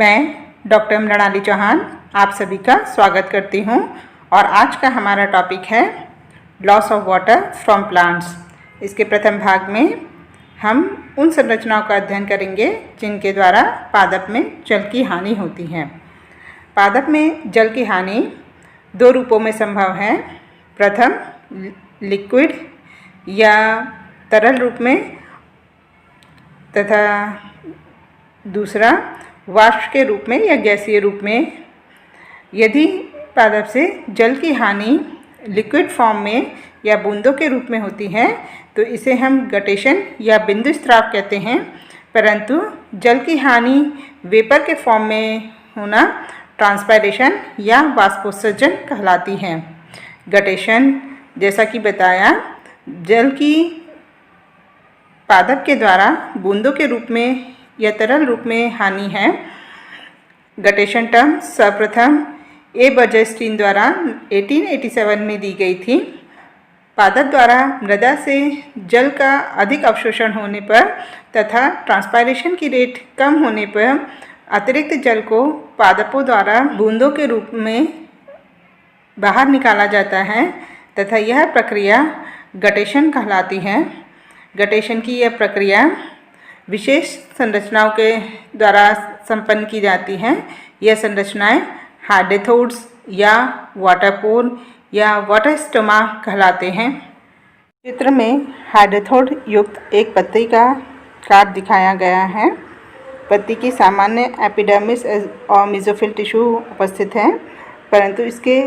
मैं डॉक्टर मृणाली चौहान आप सभी का स्वागत करती हूं और आज का हमारा टॉपिक है loss of water from plants. इसके प्रथम भाग में हम उन संरचनाओं का अध्ययन करेंगे जिनके द्वारा पादप में जल की हानि होती है। पादप में जल की हानि दो रूपों में संभव है। प्रथम लिक्विड या तरल रूप में तथा दूसरा वाष्प के रूप में या गैसीय रूप में। यदि पादप से जल की हानि लिक्विड फॉर्म में या बूंदों के रूप में होती है तो इसे हम गटेशन या बिंदु स्राव कहते हैं, परंतु जल की हानि वेपर के फॉर्म में होना ट्रांसपायरेशन या वाष्पोत्सर्जन कहलाती है। गटेशन जैसा कि बताया, जल की पादप के द्वारा बूंदों के रूप में या तरल रूप में हानि है। गटेशन टर्म सर्वप्रथम ए बर्जेस्टीन द्वारा 1887 में दी गई थी। पादप द्वारा मृदा से जल का अधिक अवशोषण होने पर तथा ट्रांसपायरेशन की रेट कम होने पर अतिरिक्त जल को पादपों द्वारा बूंदों के रूप में बाहर निकाला जाता है तथा यह प्रक्रिया गटेशन कहलाती है। गटेशन की यह प्रक्रिया विशेष संरचनाओं के द्वारा संपन्न की जाती है। यह संरचनाएं हाइडेथोड्स या वाटरपोर या वाटर स्टोमा कहलाते हैं। चित्र में हाइडेथोड युक्त एक पत्ती का काट दिखाया गया है। पत्ती की सामान्य एपिडर्मिस और मेसोफिल टिश्यू उपस्थित है, परंतु इसके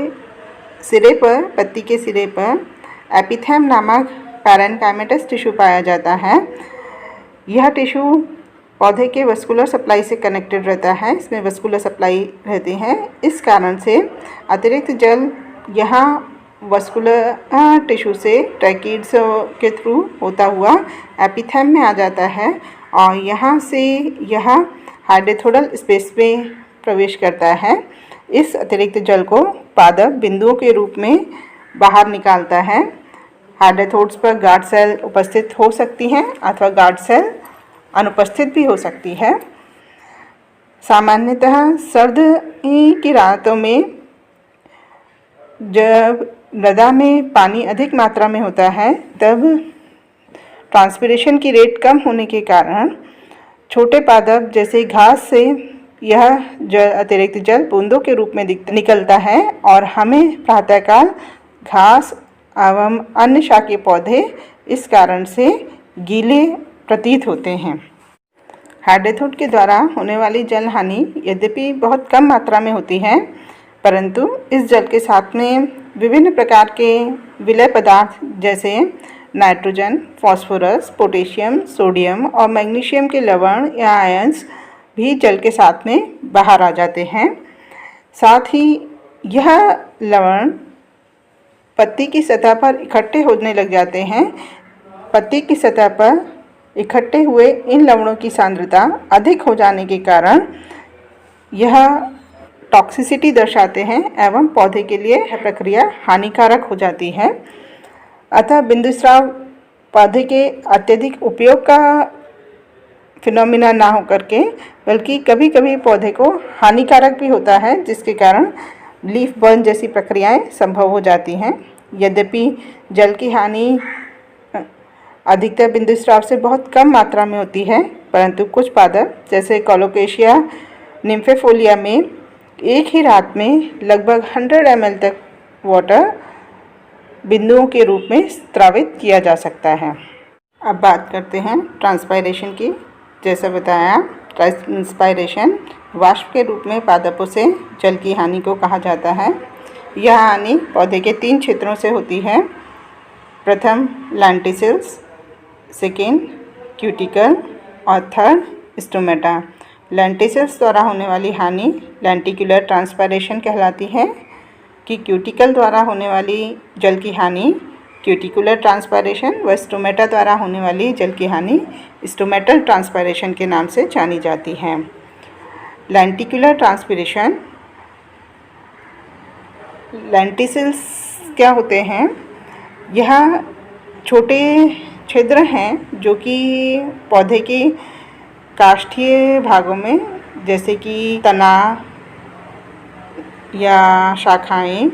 सिरे पर, पत्ती के सिरे पर एपिथेम नामक पैरेन्काइमेटस टिश्यू पाया जाता है। यह टिश्यू पौधे के वस्कुलर सप्लाई से कनेक्टेड रहता है। इसमें वस्कुलर सप्लाई रहती है। इस कारण से अतिरिक्त जल यहाँ वस्कुलर टिश्यू से ट्रैकिड्स के थ्रू होता हुआ एपिथेम में आ जाता है और यहाँ से यह हाइडेथोडल स्पेस में प्रवेश करता है। इस अतिरिक्त जल को पादप बिंदुओं के रूप में बाहर निकालता है। हाइडेथोड्स पर गार्ड सेल उपस्थित हो सकती हैं अथवा गार्ड सेल अनुपस्थित भी हो सकती है। सामान्यतः सर्द की रातों में जब मृदा में पानी अधिक मात्रा में होता है तब ट्रांसपिरेशन की रेट कम होने के कारण छोटे पादप जैसे घास से यह अतिरिक्त जल बूंदों के रूप में निकलता है और हमें प्रातःकाल घास एवं अन्य शाकीय पौधे इस कारण से गीले प्रतीत होते हैं। हाइडेथोड के द्वारा होने वाली जल हानि यद्यपि बहुत कम मात्रा में होती है, परंतु इस जल के साथ में विभिन्न प्रकार के विलय पदार्थ जैसे नाइट्रोजन, फास्फोरस, पोटेशियम, सोडियम और मैग्नीशियम के लवण या आयंस भी जल के साथ में बाहर आ जाते हैं। साथ ही यह लवण पत्ती की सतह पर इकट्ठे होने लग जाते हैं। पत्ती की सतह पर इकट्ठे हुए इन लवणों की सांद्रता अधिक हो जाने के कारण यह टॉक्सिसिटी दर्शाते हैं एवं पौधे के लिए यह प्रक्रिया हानिकारक हो जाती है। अतः बिंदुस्राव पौधे के अत्यधिक उपयोग का फिनोमिना ना हो करके बल्कि कभी कभी पौधे को हानिकारक भी होता है, जिसके कारण लीफ बर्न जैसी प्रक्रियाएं संभव हो जाती हैं। यद्यपि जल की हानि अधिकतर बिंदुस्राव से बहुत कम मात्रा में होती है, परंतु कुछ पादप जैसे कोलोकेशिया निम्फेफोलिया में एक ही रात में लगभग 100 ml तक वाटर बिंदुओं के रूप में स्रावित किया जा सकता है। अब बात करते हैं ट्रांसपायरेशन की। जैसा बताया, ट्रांसपायरेशन वाष्प के रूप में पादपों से जल की हानि को कहा जाता है। यह हानि पौधे के 3 क्षेत्रों से होती है। प्रथम लेंटिसिल्स, सेकेंड क्यूटिकल और थर्ड स्टोमेटा। लेंटिसिल्स द्वारा होने वाली हानि लेंटिकुलर ट्रांसपायरेशन कहलाती है कि क्यूटिकल द्वारा होने वाली जल की हानि क्यूटिकुलर ट्रांसपायरेशन व स्टोमेटा द्वारा होने वाली जल की हानि स्टोमेटल ट्रांसपायरेशन के नाम से जानी जाती है। लेंटिकुलर ट्रांसपिरेशन, लेंटिसिल्स क्या होते हैं? यह छोटे छिद्र हैं जो कि पौधे के काष्ठीय भागों में जैसे कि तना या शाखाएं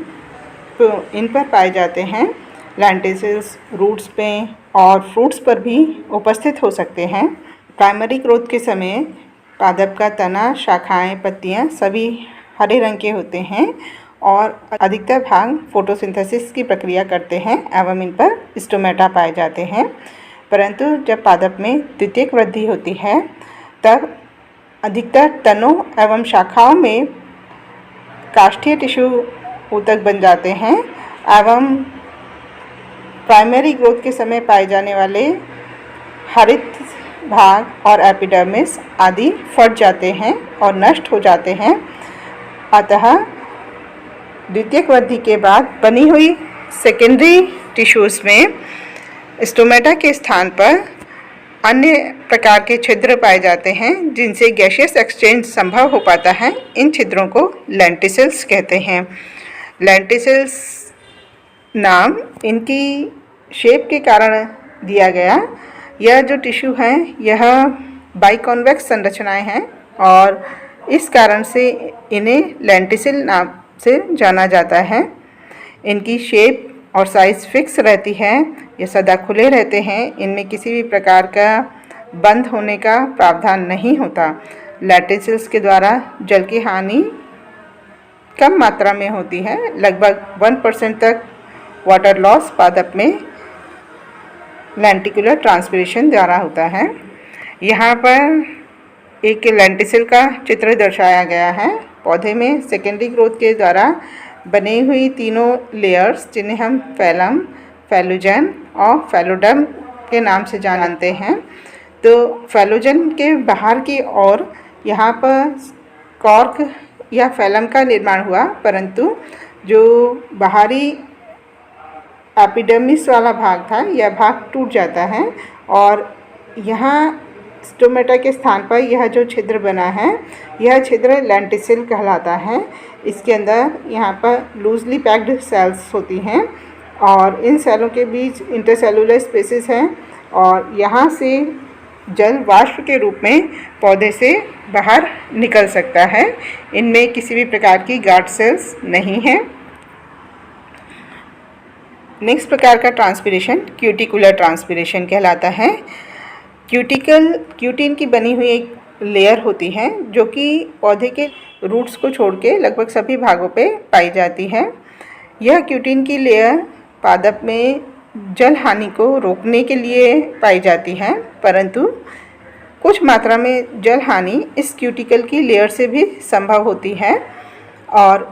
तो इन पर पाए जाते हैं। लेंटिल्स रूट्स पे और फ्रूट्स पर भी उपस्थित हो सकते हैं। प्राइमरी ग्रोथ के समय पादप का तना, शाखाएं, पत्तियां सभी हरे रंग के होते हैं और अधिकतर भाग फोटोसिंथेसिस की प्रक्रिया करते हैं एवं इन पर स्टोमेटा पाए जाते हैं। परंतु जब पादप में द्वितीयक वृद्धि होती है तब अधिकतर तनों एवं शाखाओं में काष्ठीय टिश्यू ऊतक बन जाते हैं एवं प्राइमरी ग्रोथ के समय पाए जाने वाले हरित भाग और एपिडर्मिस आदि फट जाते हैं और नष्ट हो जाते हैं। अतः द्वितीयक वृद्धि के बाद बनी हुई सेकेंडरी टिश्यूज़ में स्टोमेटा के स्थान पर अन्य प्रकार के छिद्र पाए जाते हैं जिनसे गैसियस एक्सचेंज संभव हो पाता है। इन छिद्रों को लेंटिल्स कहते हैं। लेंटिल्स नाम इनकी शेप के कारण दिया गया। यह जो टिश्यू हैं यह बाइकॉन्वेक्स संरचनाएं हैं और इस कारण से इन्हें लेंटिल नाम से जाना जाता है। इनकी शेप और साइज़ फिक्स रहती है। ये सदा खुले रहते हैं। इनमें किसी भी प्रकार का बंद होने का प्रावधान नहीं होता। लेंटिल्स के द्वारा जल की हानि कम मात्रा में होती है। लगभग 1% तक वाटर लॉस पादप में लेंटिकुलर ट्रांसपिरेशन द्वारा होता है। यहाँ पर एक लेंटिल का चित्र दर्शाया गया है। पौधे में सेकेंडरी ग्रोथ के द्वारा बनी हुई तीनों लेयर्स जिन्हें हम फैलम, फैलोजन और फैलोडर्म के नाम से जानते हैं। तो फैलोजन के बाहर की ओर यहाँ पर कॉर्क या फैलम का निर्माण हुआ, परंतु जो बाहरी एपिडर्मिस वाला भाग था यह भाग टूट जाता है और यहाँ स्टोमेटा के स्थान पर यह जो छिद्र बना है यह छिद्र लेंटिल कहलाता है। इसके अंदर यहाँ पर लूजली पैक्ड सेल्स होती हैं और इन सेलों के बीच इंटरसेलुलर स्पेसेस हैं और यहाँ से जल वाष्प के रूप में पौधे से बाहर निकल सकता है। इनमें किसी भी प्रकार की गार्ड सेल्स नहीं है। नेक्स्ट प्रकार का ट्रांसपिरेशन क्यूटिकुलर ट्रांसपिरेशन कहलाता है। क्यूटिन की बनी हुई एक लेयर होती है जो कि पौधे के रूट्स को छोड़ के लगभग सभी भागों पे पाई जाती है। यह क्यूटिन की लेयर पादप में जल हानि को रोकने के लिए पाई जाती है, परंतु कुछ मात्रा में जल हानि इस क्यूटिकल की लेयर से भी संभव होती है और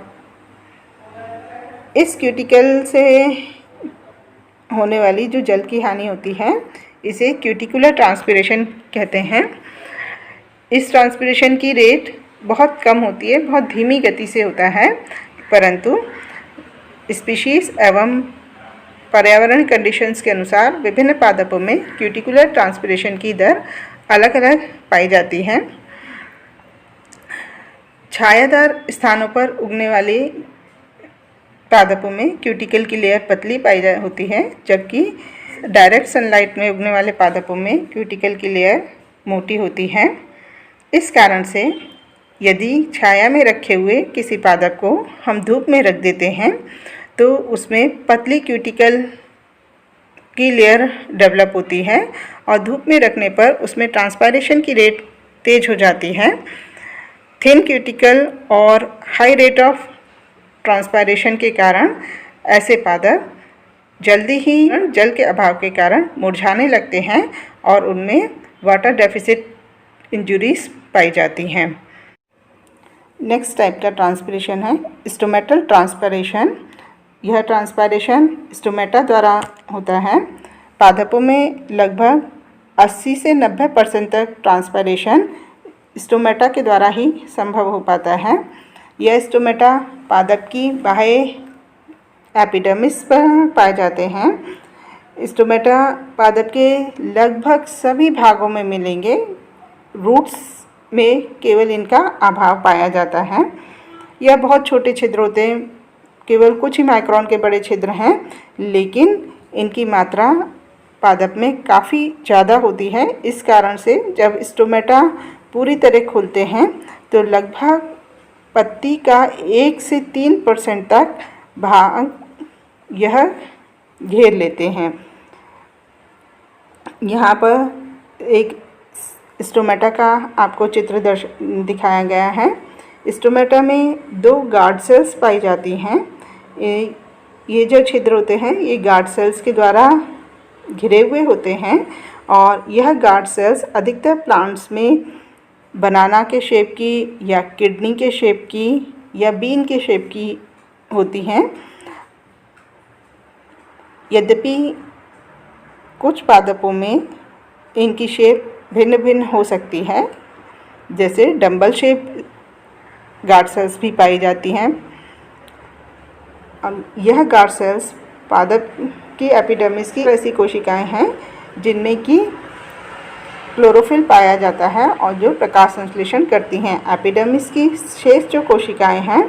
इस क्यूटिकल से होने वाली जो जल की हानि होती है इसे क्यूटिकुलर ट्रांसपिरेशन कहते हैं। इस ट्रांसपिरेशन की रेट बहुत कम होती है, बहुत धीमी गति से होता है, परंतु स्पीशीज़ एवं पर्यावरण कंडीशंस के अनुसार विभिन्न पादपों में क्यूटिकुलर ट्रांसपिरेशन की दर अलग अलग पाई जाती है। छायादार स्थानों पर उगने वाले पादपों में क्यूटिकल की लेयर पतली होती है, जबकि डायरेक्ट सनलाइट में उगने वाले पादपों में क्यूटिकल की लेयर मोटी होती है। इस कारण से यदि छाया में रखे हुए किसी पादप को हम धूप में रख देते हैं तो उसमें पतली क्यूटिकल की लेयर डेवलप होती है और धूप में रखने पर उसमें ट्रांसपायरेशन की रेट तेज़ हो जाती है। थिन क्यूटिकल और हाई रेट ऑफ ट्रांसपायरेशन के कारण ऐसे पादप जल्दी ही जल के अभाव के कारण मुरझाने लगते हैं और उनमें वाटर डेफिसिट इंजुरीज पाई जाती हैं। नेक्स्ट टाइप का ट्रांसपिरेशन है स्टोमेटल ट्रांसपिरेशन। यह ट्रांसपिरेशन स्टोमेटा द्वारा होता है। पादपों में लगभग 80 से 90% तक ट्रांसपिरेशन स्टोमेटा के द्वारा ही संभव हो पाता है। यह स्टोमेटा पादप की बाह्य एपिडर्मिस पर पाए जाते हैं। स्टोमेटा पादप के लगभग सभी भागों में मिलेंगे। रूट्स में केवल इनका अभाव पाया जाता है। यह बहुत छोटे छिद्र होते हैं, केवल कुछ ही माइक्रोन के बड़े छिद्र हैं, लेकिन इनकी मात्रा पादप में काफ़ी ज़्यादा होती है। इस कारण से जब स्टोमेटा पूरी तरह खुलते हैं तो लगभग पत्ती का 1 से 3% तक भाग यह घेर लेते हैं। यहाँ पर एक स्टोमेटा का आपको चित्र दिखाया गया है। स्टोमेटा में 2 गार्ड सेल्स पाई जाती हैं। ये जो छिद्र होते हैं ये गार्ड सेल्स के द्वारा घिरे हुए होते हैं और यह गार्ड सेल्स अधिकतर प्लांट्स में बनाना के शेप की या किडनी के शेप की या बीन के शेप की होती हैं। यद्यपि कुछ पादपों में इनकी शेप भिन्न भिन्न हो सकती है, जैसे डंबल शेप गार्ड सेल्स भी पाई जाती हैं। यह गार्ड सेल्स पादप की एपिडर्मिस की ऐसी कोशिकाएं हैं जिनमें कि क्लोरोफिल पाया जाता है और जो प्रकाश संश्लेषण करती हैं। एपिडर्मिस की शेष जो कोशिकाएं हैं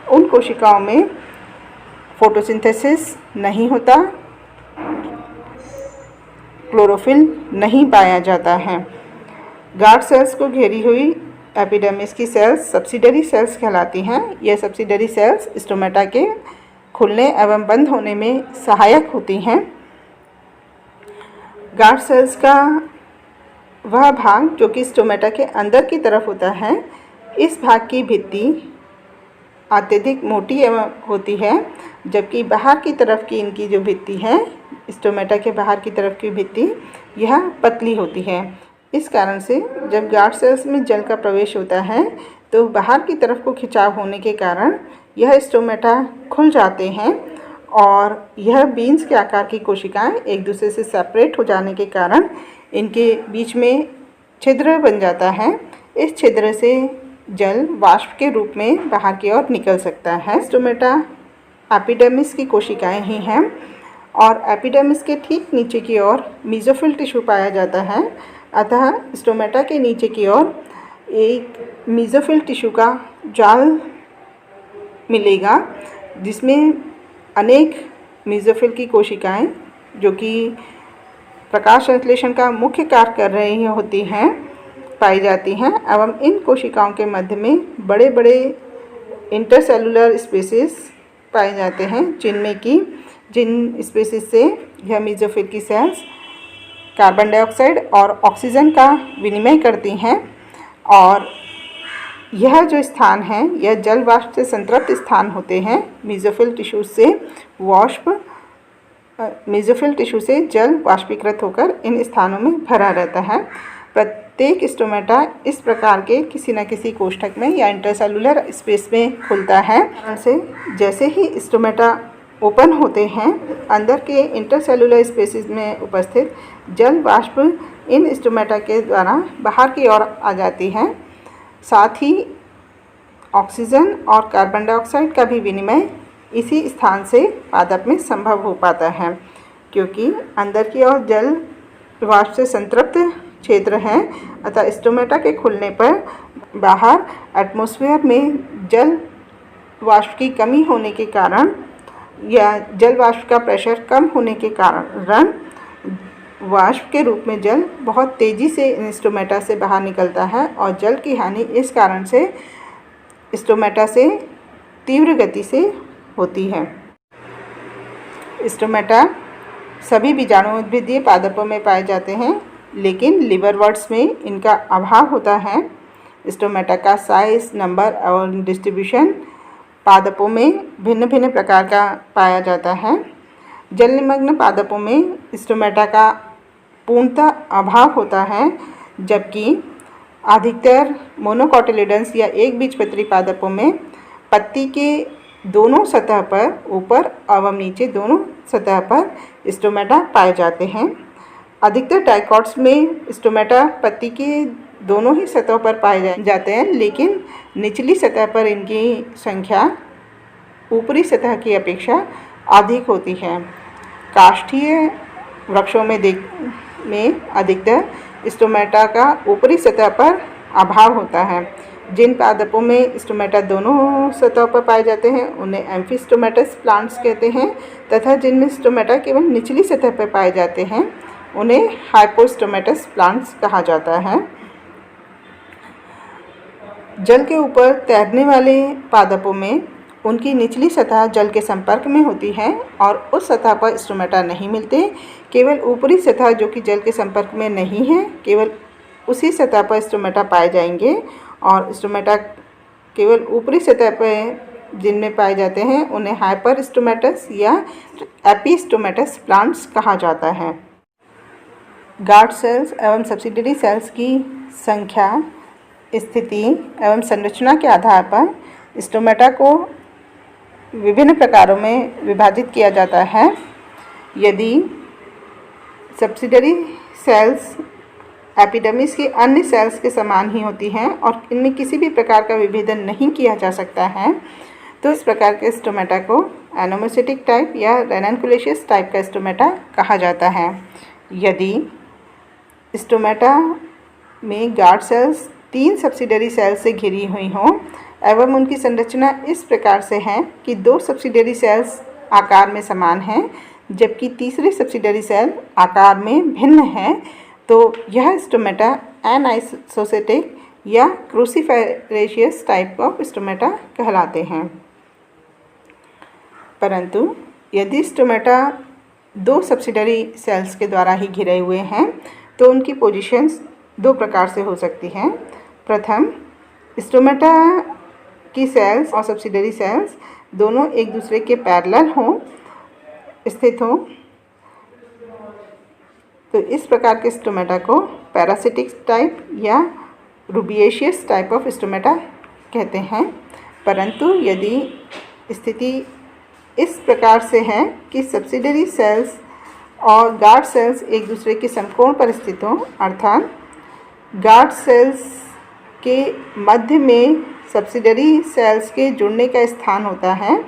उन कोशिकाओं में फोटोसिंथेसिस नहीं होता, क्लोरोफिल नहीं पाया जाता है। गार्ड सेल्स को घेरी हुई एपिडर्मिस की सेल्स सब्सिडरी सेल्स कहलाती हैं। यह सब्सिडरी सेल्स स्टोमेटा के खुलने एवं बंद होने में सहायक होती हैं। गार्ड सेल्स का वह भाग जो कि स्टोमेटा के अंदर की तरफ होता है, इस भाग की भित्ति अत्यधिक मोटी एवं होती है, जबकि बाहर की तरफ की इनकी जो भित्ति है, स्टोमेटा के बाहर की तरफ की भित्ति यह पतली होती है। इस कारण से जब गार्ड सेल्स में जल का प्रवेश होता है तो बाहर की तरफ को खिंचाव होने के कारण यह स्टोमेटा खुल जाते हैं और यह बीन्स के आकार की कोशिकाएं एक दूसरे से सेपरेट हो जाने के कारण इनके बीच में छिद्र बन जाता है। इस छिद्र से जल वाष्प के रूप में बाहर की ओर निकल सकता है। स्टोमेटा एपिडर्मिस की कोशिकाएं ही हैं और एपिडर्मिस के ठीक नीचे की ओर मेसोफिल टिश्यू पाया जाता है। अतः स्टोमेटा के नीचे की ओर एक मेसोफिल टिश्यू का जाल मिलेगा, जिसमें अनेक मेसोफिल की कोशिकाएं जो कि प्रकाश संश्लेषण का मुख्य कार्य कर रही होती हैं पाई जाती हैं एवं इन कोशिकाओं के मध्य में बड़े बड़े इंटरसेलुलर स्पेसिस पाए जाते हैं, जिन स्पेसिस से यह मेसोफिल की सेल्स कार्बन डाइऑक्साइड और ऑक्सीजन का विनिमय करती हैं। और यह जो स्थान है यह जल वाष्प से संतृप्त स्थान होते हैं। मेसोफिल टिश्यू से जल वाष्पीकृत होकर इन स्थानों में भरा रहता है। प्रत्येक स्टोमेटा इस प्रकार के किसी न किसी कोष्ठक में या इंटरसेलुलर स्पेस में खुलता है। जैसे ही स्टोमेटा ओपन होते हैं, अंदर के इंटरसेलुलर स्पेसिस में उपस्थित जल वाष्प इन स्टोमेटा के द्वारा बाहर की ओर आ जाती है। साथ ही ऑक्सीजन और कार्बन डाइऑक्साइड का भी विनिमय इसी स्थान से पादप में संभव हो पाता है, क्योंकि अंदर की ओर जल वाष्प से संतृप्त क्षेत्र है। अतः स्टोमेटा के खुलने पर बाहर एटमॉस्फेयर में जल वाष्प की कमी होने के कारण या जल वाष्प का प्रेशर कम होने के कारण वाष्प के रूप में जल बहुत तेज़ी से इन स्टोमेटा से बाहर निकलता है और जल की हानि इस कारण से स्टोमेटा से तीव्र गति से होती है। स्टोमेटा सभी बीजाणु उद्भिदीय पादपों में पाए जाते हैं, लेकिन लिवरवर्ट्स में इनका अभाव होता है। स्टोमेटा का साइज, नंबर और डिस्ट्रीब्यूशन पादपों में भिन्न भिन्न प्रकार का पाया जाता है। जल निमग्न पादपों में स्टोमेटा का पूर्णतः अभाव होता है, जबकि अधिकतर मोनोकोटिलिडन्स या एक बीजपत्री पादपों में पत्ती के दोनों सतह पर, ऊपर एवं नीचे दोनों सतह पर स्टोमेटा पाए जाते हैं। अधिकतर डाइकॉट्स में स्टोमेटा पत्ती के दोनों ही सतहों पर पाए जाते हैं, लेकिन निचली सतह पर इनकी संख्या ऊपरी सतह की अपेक्षा अधिक होती है। काष्ठीय वृक्षों में अधिकतर स्टोमेटा का ऊपरी सतह पर अभाव होता है। जिन पादपों में स्टोमेटा दोनों सतहों पर पाए जाते हैं उन्हें एम्फिस्टोमेटस प्लांट्स कहते हैं, तथा जिनमें स्टोमेटा केवल निचली सतह पर पाए जाते हैं उन्हें हाइपोस्टोमेटस प्लांट्स कहा जाता है। जल के ऊपर तैरने वाले पादपों में उनकी निचली सतह जल के संपर्क में होती है और उस सतह पर स्टोमेटा नहीं मिलते। केवल ऊपरी सतह जो कि जल के संपर्क में नहीं है, केवल उसी सतह पर स्टोमेटा पाए जाएंगे और स्टोमेटा केवल ऊपरी सतह पर जिनमें पाए जाते हैं उन्हें हाइपरस्टोमेटस या एपिस्टोमेटस प्लांट्स कहा जाता है। गार्ड सेल्स एवं सब्सिडियरी सेल्स की संख्या, स्थिति एवं संरचना के आधार पर स्टोमेटा को विभिन्न प्रकारों में विभाजित किया जाता है। यदि सब्सिडियरी सेल्स एपिडर्मिस की अन्य सेल्स के समान ही होती हैं और इनमें किसी भी प्रकार का विभेदन नहीं किया जा सकता है, तो इस प्रकार के स्टोमेटा को एनोमोसिटिक टाइप या रेनकुलेशियस टाइप का स्टोमेटा कहा जाता है। यदि स्टोमेटा में गार्ड सेल्स 3 सब्सिडियरी सेल्स से घिरी हुई हों एवं उनकी संरचना इस प्रकार से है कि 2 सब्सिडियरी सेल्स आकार में समान हैं जबकि तीसरी सब्सिडियरी सेल आकार में भिन्न है, तो यह स्टोमेटा एनाइसोसेटिक या क्रूसीफेरेशियस टाइप ऑफ स्टोमेटा कहलाते हैं। परंतु यदि स्टोमेटा 2 सब्सिडियरी सेल्स के द्वारा ही घिरे हुए हैं तो उनकी पोजीशंस 2 प्रकार से हो सकती हैं। प्रथम, स्टोमेटा की सेल्स और सब्सिडियरी सेल्स दोनों एक दूसरे के पैरेलल हों, स्थित हों, तो इस प्रकार के स्टोमेटा को पैरासिटिक टाइप या रूबिएशियस टाइप ऑफ स्टोमेटा कहते हैं। परंतु यदि स्थिति इस प्रकार से है कि सब्सिडियरी सेल्स और गार्ड सेल्स एक दूसरे के समकोण पर स्थित हों, अर्थात गार्ड सेल्स के मध्य में सब्सिडियरी सेल्स के जुड़ने का स्थान होता है,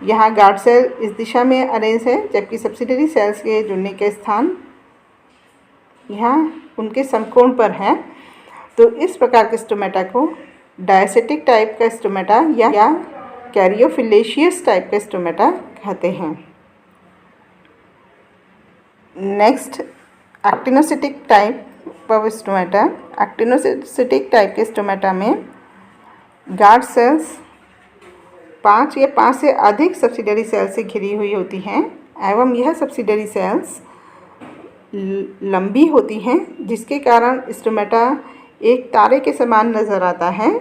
यहाँ गार्ड सेल इस दिशा में अरेंज है जबकि सब्सिडियरी सेल्स के जुड़ने का स्थान यहाँ उनके समकोण पर है, तो इस प्रकार के स्टोमेटा को डायसेटिक टाइप का स्टोमेटा या कैरियोफिलेशियस टाइप का स्टोमेटा कहते हैं। Next, actinocytic type of stomata. Actinocytic type के स्टोमेटा में गार्ड सेल्स 5 या 5 से अधिक सब्सिडियरी सेल्स से घिरी हुई होती हैं एवं यह सब्सिडियरी सेल्स लंबी होती हैं जिसके कारण स्टोमेटा एक तारे के समान नज़र आता है।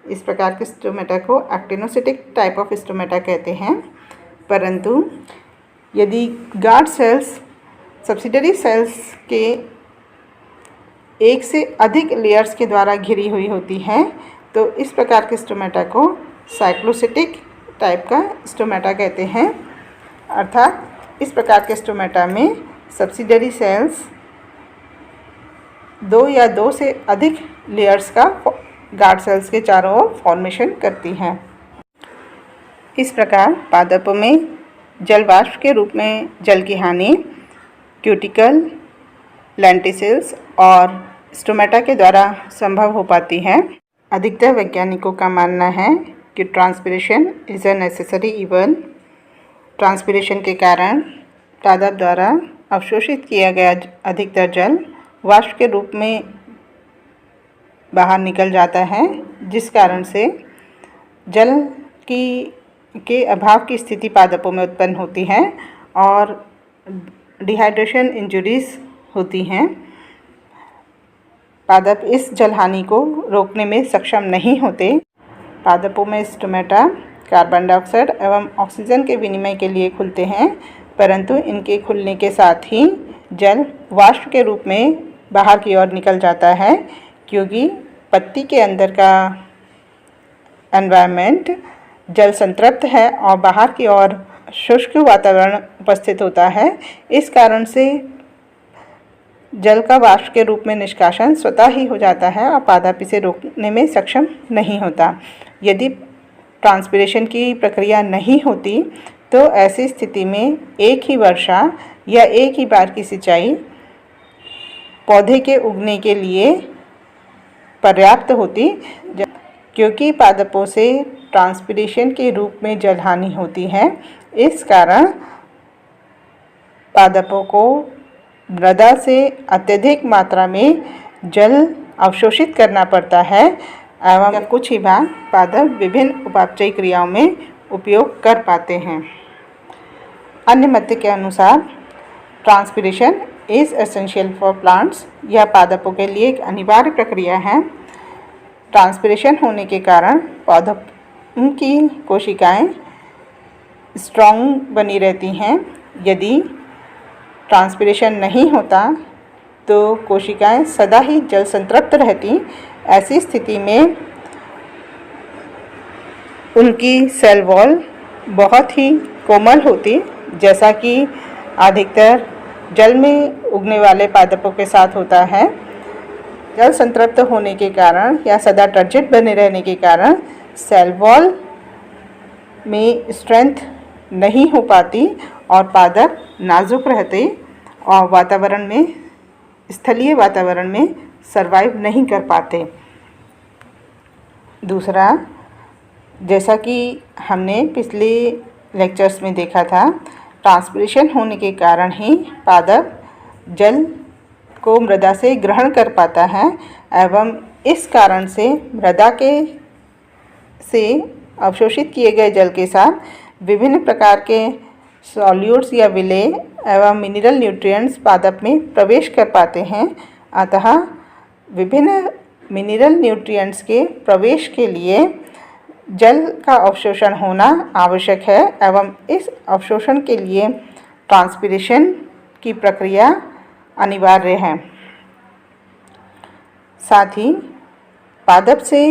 इस प्रकार के स्टोमेटा को एक्टिनोसिटिक टाइप ऑफ स्टोमेटा कहते हैं। परंतु यदि गार्ड सेल्स सब्सिडियरी सेल्स के एक से अधिक लेयर्स के द्वारा घिरी हुई होती हैं तो इस प्रकार के स्टोमेटा को साइक्लोसिटिक टाइप का स्टोमेटा कहते हैं। अर्थात इस प्रकार के स्टोमेटा में सब्सिडियरी सेल्स 2 या 2 से अधिक लेयर्स का गार्ड सेल्स के चारों ओर फॉर्मेशन करती हैं। इस प्रकार पादपों में जल वाष्प के रूप में जल की हानि क्यूटिकल, लेंटिसिल्स और स्टोमेटा के द्वारा संभव हो पाती है। अधिकतर वैज्ञानिकों का मानना है कि transpiration is a necessary evil. Transpiration के कारण पादप द्वारा अवशोषित किया गया अधिकतर जल वाष्प के रूप में बाहर निकल जाता है, जिस कारण से जल के अभाव की स्थिति पादपों में उत्पन्न होती है और डिहाइड्रेशन इंजुरीज होती हैं। पादप इस जलहानि को रोकने में सक्षम नहीं होते। पादपों में स्टोमेटा कार्बन डाइऑक्साइड एवं ऑक्सीजन के विनिमय के लिए खुलते हैं, परंतु इनके खुलने के साथ ही जल वाष्प के रूप में बाहर की ओर निकल जाता है, क्योंकि पत्ती के अंदर का एनवायरनमेंट जल संतृप्त है और बाहर की ओर शुष्क वातावरण उपस्थित होता है। इस कारण से जल का वाष्प के रूप में निष्कासन स्वतः ही हो जाता है और पादप इसे रोकने में सक्षम नहीं होता। यदि ट्रांसपिरेशन की प्रक्रिया नहीं होती तो ऐसी स्थिति में एक ही वर्षा या एक ही बार की सिंचाई पौधे के उगने के लिए पर्याप्त होती, क्योंकि पादपों से ट्रांसपिरेशन के रूप में जलहानि होती है। इस कारण पादपों को मृदा से अत्यधिक मात्रा में जल अवशोषित करना पड़ता है, एवं कुछ ही भाग पादप विभिन्न उपापचयी क्रियाओं में उपयोग कर पाते हैं। अन्य मत के अनुसार transpiration is essential for plants, यह पादपों के लिए एक अनिवार्य प्रक्रिया है। ट्रांसपिरेशन होने के कारण पौधों की कोशिकाएं स्ट्रॉन्ग बनी रहती हैं। यदि ट्रांसपिरेशन नहीं होता तो कोशिकाएं सदा ही जल संतृप्त रहती। ऐसी स्थिति में उनकी सेल वॉल बहुत ही कोमल होती, जैसा कि अधिकतर जल में उगने वाले पादपों के साथ होता है। जल संतृप्त होने के कारण या सदा टर्जिड बने रहने के कारण सेल वॉल में स्ट्रेंथ नहीं हो पाती और पादप नाजुक रहते और वातावरण में, स्थलीय वातावरण में सरवाइव नहीं कर पाते। दूसरा, जैसा कि हमने पिछले लेक्चर्स में देखा था, ट्रांसपिरेशन होने के कारण ही पादप जल को मृदा से ग्रहण कर पाता है एवं इस कारण से मृदा से अवशोषित किए गए जल के साथ विभिन्न प्रकार के सॉल्यूट्स या विलेय एवं मिनरल न्यूट्रिएंट्स पादप में प्रवेश कर पाते हैं। अतः विभिन्न मिनरल न्यूट्रिएंट्स के प्रवेश के लिए जल का अवशोषण होना आवश्यक है एवं इस अवशोषण के लिए ट्रांसपिरेशन की प्रक्रिया अनिवार्य है। साथ ही पादप से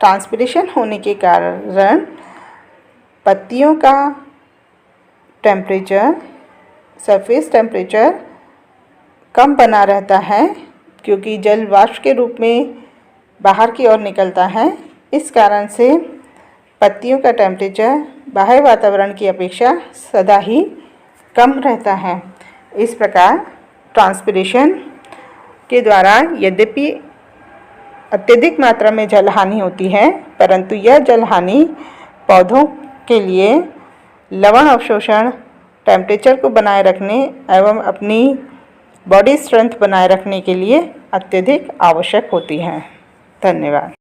ट्रांसपिरेशन होने के कारण पत्तियों का टेम्परेचर, सरफेस टेम्परेचर कम बना रहता है, क्योंकि जल वाष्प के रूप में बाहर की ओर निकलता है। इस कारण से पत्तियों का टेम्परेचर बाह्य वातावरण की अपेक्षा सदा ही कम रहता है। इस प्रकार ट्रांसपिरेशन के द्वारा यद्यपि अत्यधिक मात्रा में जल हानि होती है, परंतु यह जल हानि पौधों के लिए लवण अवशोषण, टेम्परेचर को बनाए रखने एवं अपनी बॉडी स्ट्रेंथ बनाए रखने के लिए अत्यधिक आवश्यक होती है। धन्यवाद।